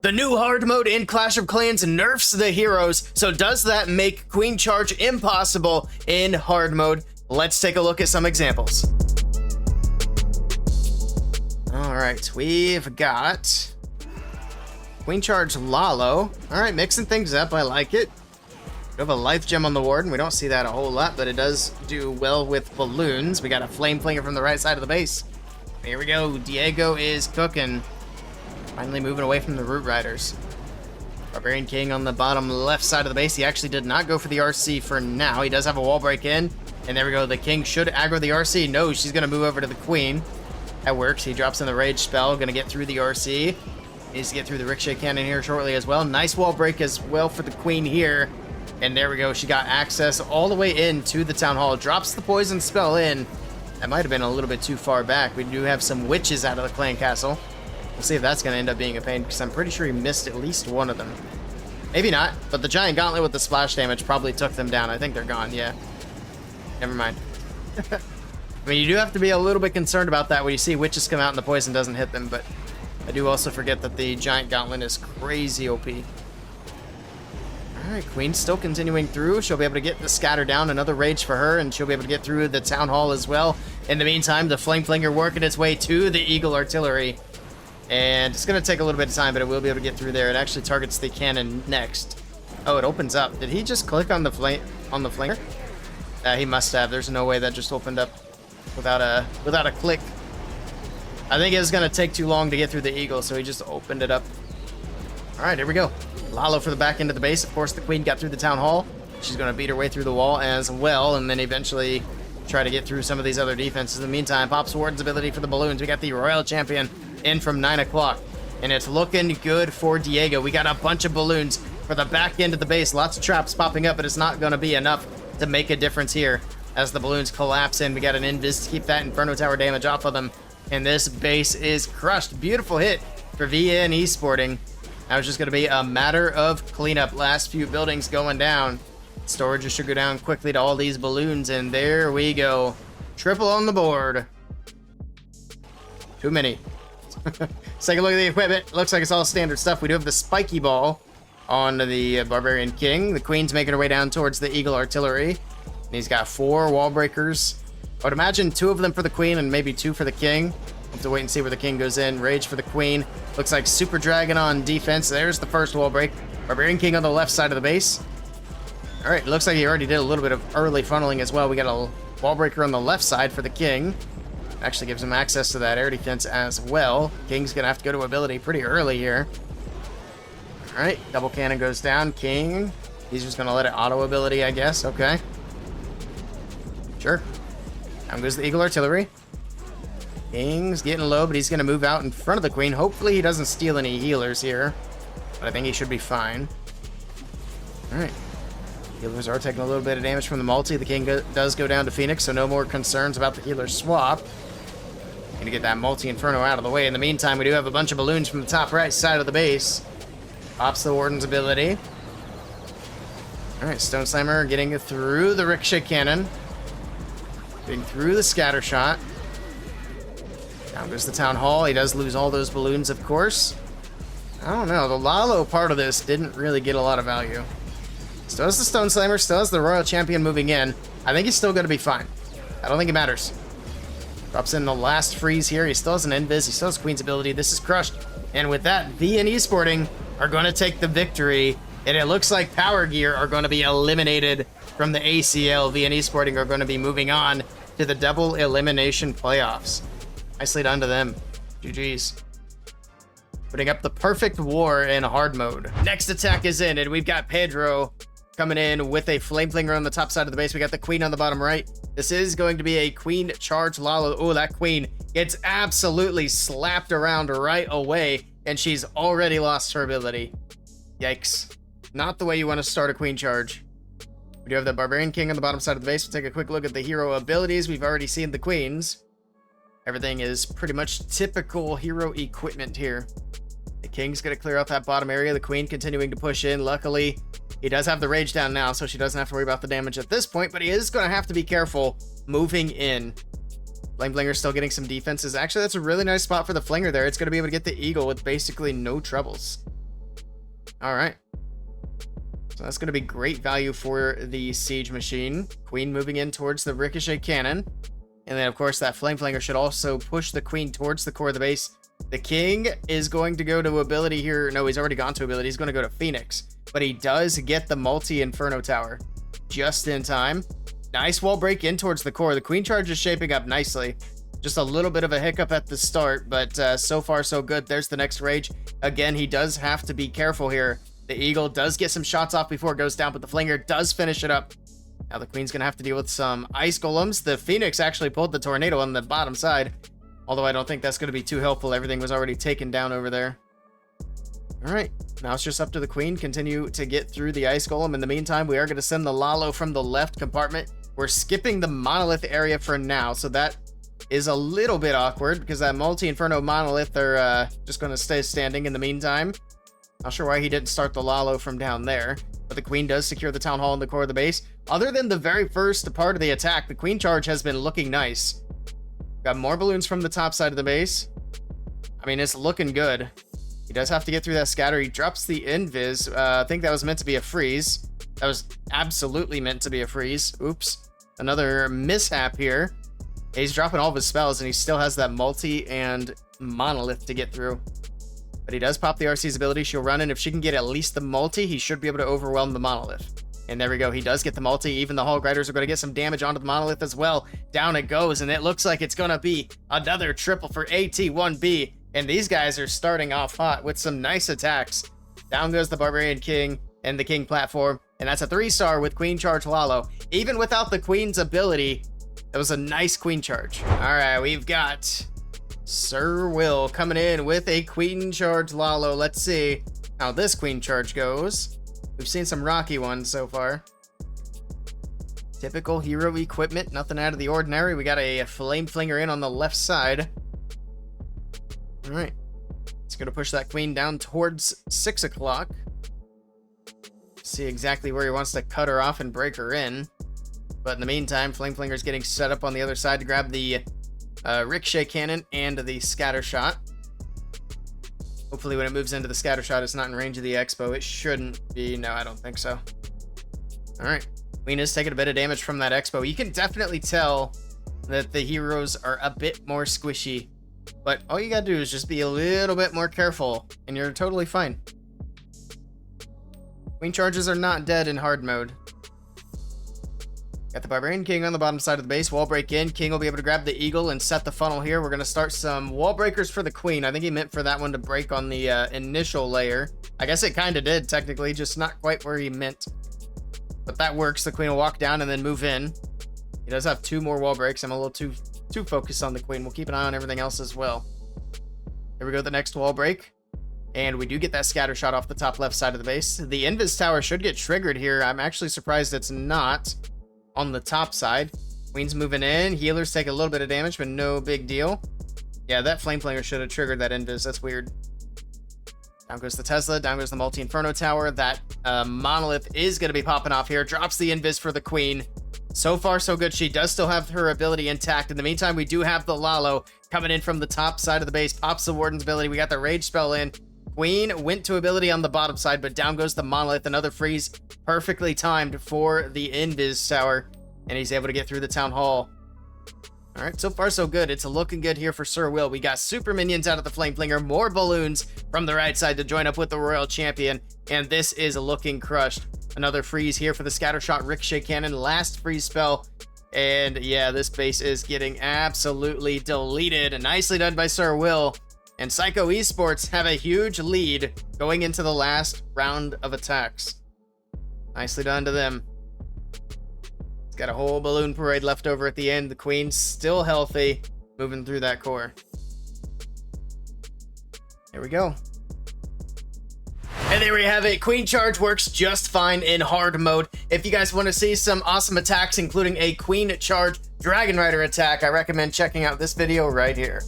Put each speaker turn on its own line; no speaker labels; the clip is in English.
The new hard mode in Clash of Clans nerfs the heroes, so does that make Queen Charge impossible in hard mode? Let's take a look at some examples. Alright, we've got Queen Charge Lalo. Alright, mixing things up, I like it. We have a life gem on the Warden. We don't see that a whole lot, but it does do well with balloons. We got a flame flinger from the right side of the base. Here we go, Diego is cooking. Finally moving away from the Root Riders. Barbarian King on the bottom left side of the base. He actually did not go for the RC for now. He does have a wall break in. And there we go. The King should aggro the RC. No, she's going to move over to the Queen. That works. He drops in the Rage spell. Going to get through the RC. Needs to get through the Ricochet Cannon here shortly as well. Nice wall break as well for the Queen here. And there we go. She got access all the way into the Town Hall. Drops the Poison spell in. That might have been a little bit too far back. We do have some witches out of the Clan Castle. We'll see if that's going to end up being a pain, because I'm pretty sure he missed at least one of them. Maybe not, but the Giant Gauntlet with the splash damage probably took them down. I think they're gone, yeah. Never mind. I mean, you do have to be a little bit concerned about that when you see witches come out and the poison doesn't hit them, but I do also forget that the Giant Gauntlet is crazy OP. Alright, Queen's still continuing through. She'll be able to get the scatter down, another rage for her, and she'll be able to get through the Town Hall as well. In the meantime, the Flame Flinger working its way to the Eagle Artillery. And it's going to take a little bit of time, but it will be able to get through there. It actually targets the cannon next. Oh, it opens up. Did he just click on the flinger? He must have. There's no way that just opened up without a click. I think it's going to take too long to get through the Eagle, so he just opened it up. All right, here we go. Lalo for the back end of the base. Of course, the Queen got through the Town Hall. She's going to beat her way through the wall as well, and then eventually try to get through some of these other defenses. In the meantime, pops Warden's ability for the balloons. We got the Royal Champion in from 9 o'clock, and it's looking good for Diego. We got a bunch of balloons for the back end of the base. Lots of traps popping up, but it's not going to be enough to make a difference here as the balloons collapse in. We got an invis to keep that Inferno Tower damage off of them, and this base is crushed. Beautiful hit for VN Esporting. Now it's just going to be a matter of cleanup. Last few buildings going down. Storage should go down quickly to all these balloons, and there we go. Triple on the board. Too many. Let's take a look at the equipment. Looks like it's all standard stuff. We do have the spiky ball on the Barbarian King. The Queen's making her way down towards the Eagle Artillery. And he's got 4 wall breakers. I would imagine 2 of them for the Queen and maybe 2 for the King. We'll have to wait and see where the King goes in. Rage for the Queen. Looks like Super Dragon on defense. There's the first wall break. Barbarian King on the left side of the base. All right, looks like he already did a little bit of early funneling as well. We got a wall breaker on the left side for the King. Actually gives him access to that air defense as well. King's gonna have to go to ability pretty early here. All right, double cannon goes down. King, he's just gonna let it auto ability, I guess. Okay. Sure. Down goes the Eagle Artillery. King's getting low, but he's gonna move out in front of the Queen. Hopefully he doesn't steal any healers here, but I think he should be fine. All right. Healers are taking a little bit of damage from the multi. The King does go down to Phoenix, so no more concerns about the healer swap. Gonna get that multi-inferno out of the way. In the meantime, we do have a bunch of balloons from the top right side of the base. Pops the Warden's ability. Alright, Stone Slammer getting through the Ricochet Cannon. Getting through the Scatter Shot. Down goes the Town Hall. He does lose all those balloons, of course. I don't know. The Lalo part of this didn't really get a lot of value. Still has the Stone Slammer. Still has the Royal Champion moving in. I think he's still going to be fine. I don't think it matters. Drops in the last freeze here. He still has an invis. He still has Queen's ability. This is crushed. And with that, VN Esporting are going to take the victory. And it looks like Power Gear are going to be eliminated from the ACL. VN Esporting are going to be moving on to the double elimination playoffs. Nicely done to them. GG's. Putting up the perfect war in hard mode. Next attack is in, and we've got Pedro coming in with a Flame Flinger on the top side of the base. We got the Queen on the bottom right. This is going to be a Queen Charge Lalo. Oh, that Queen gets absolutely slapped around right away, and she's already lost her ability. Yikes. Not the way you want to start a Queen Charge. We do have the Barbarian King on the bottom side of the base. We'll take a quick look at the hero abilities. We've already seen the Queens. Everything is pretty much typical hero equipment here. The King's going to clear out that bottom area. The Queen continuing to push in. Luckily, he does have the rage down now, so she doesn't have to worry about the damage at this point, but he is going to have to be careful moving in. Flame Flinger still getting some defenses. Actually, that's a really nice spot for the Flinger there. It's going to be able to get the Eagle with basically no troubles. All right. So that's going to be great value for the siege machine. Queen moving in towards the ricochet cannon. And then, of course, that flame flanger should also push the queen towards the core of the base. The king is going to go to ability here. No, he's already gone to ability. He's going to go to Phoenix. But he does get the multi-inferno tower just in time. Nice wall break in towards the core. The queen charge is shaping up nicely. Just a little bit of a hiccup at the start, but so far so good. There's the next rage. Again, he does have to be careful here. The eagle does get some shots off before it goes down, but the flanger does finish it up. Now the queen's going to have to deal with some ice golems. The Phoenix actually pulled the tornado on the bottom side, although I don't think that's going to be too helpful. Everything was already taken down over there. All right, now it's just up to the queen. Continue to get through the ice golem. In the meantime, we are going to send the Lalo from the left compartment. We're skipping the monolith area for now, so that is a little bit awkward because that multi-inferno monolith are just going to stay standing in the meantime. Not sure why he didn't start the Lalo from down there, but the queen does secure the town hall in the core of the base. Other than the very first part of the attack, the queen charge has been looking nice. Got more balloons from the top side of the base. I mean, it's looking good. He does have to get through that scatter. He drops the invis. I think that was meant to be a freeze. That was absolutely meant to be a freeze. Oops. Another mishap here. He's dropping all of his spells, and he still has that multi and monolith to get through. But he does pop the RC's ability. She'll run in. If she can get at least the multi, he should be able to overwhelm the monolith. And there we go. He does get the multi. Even the Hall Griders are going to get some damage onto the monolith as well. Down it goes, and it looks like it's going to be another triple for AT1B. And these guys are starting off hot with some nice attacks. Down goes the Barbarian King and the King platform. And that's a 3-star with Queen Charge Lalo. Even without the Queen's ability, it was a nice Queen Charge. All right, we've got Sir Will coming in with a Queen Charge Lalo. Let's see how this Queen Charge goes. We've seen some rocky ones so far. Typical hero equipment, nothing out of the ordinary. We got a Flame Flinger in on the left side. All right, it's going to push that queen down towards 6 o'clock. See exactly where he wants to cut her off and break her in. But in the meantime, Flame Flinger's getting set up on the other side to grab the Ricochet Cannon and the Scatter Shot. Hopefully when it moves into the Scatter Shot, it's not in range of the Expo. It shouldn't be. No, I don't think so. All right, Queen is taking a bit of damage from that Expo. You can definitely tell that the heroes are a bit more squishy. But all you gotta do is just be a little bit more careful, and you're totally fine. Queen charges are not dead in hard mode. Got the Barbarian King on the bottom side of the base. Wall break in. King will be able to grab the Eagle and set the funnel here. We're going to start some wall breakers for the Queen. I think he meant for that one to break on the initial layer. I guess it kind of did, technically, just not quite where he meant. But that works. The Queen will walk down and then move in. He does have 2 more wall breaks. I'm a little too focused on the Queen. We'll keep an eye on everything else as well. Here we go, the next wall break. And we do get that scatter shot off the top left side of the base. The Invis Tower should get triggered here. I'm actually surprised it's not on the top side. Queen's moving in. Healers take a little bit of damage, but no big deal. Yeah, that Flame Flanger should have triggered that Invis. That's weird. Down goes the Tesla. Down goes the Multi-Inferno Tower. That Monolith is going to be popping off here. Drops the Invis for the Queen. So far, so good. She does still have her ability intact. In the meantime, we do have the Lalo coming in from the top side of the base. Pops the Warden's ability. We got the Rage spell in. Queen went to ability on the bottom side, but down goes the Monolith. Another freeze perfectly timed for the Invis Tower, and he's able to get through the Town Hall. All right, so far so good. It's looking good here for Sir Will. We got super minions out of the Flame Flinger, more balloons from the right side to join up with the Royal Champion, and this is looking crushed. Another freeze here for the Scattershot Ricochet Cannon, last freeze spell, and yeah, this base is getting absolutely deleted. Nicely done by Sir Will. And Psycho Esports have a huge lead going into the last round of attacks. Nicely done to them. It's got a whole balloon parade left over at the end. The Queen's still healthy, moving through that core. Here we go. And there we have it. Queen Charge works just fine in hard mode. If you guys want to see some awesome attacks, including a Queen Charge Dragon Rider attack, I recommend checking out this video right here.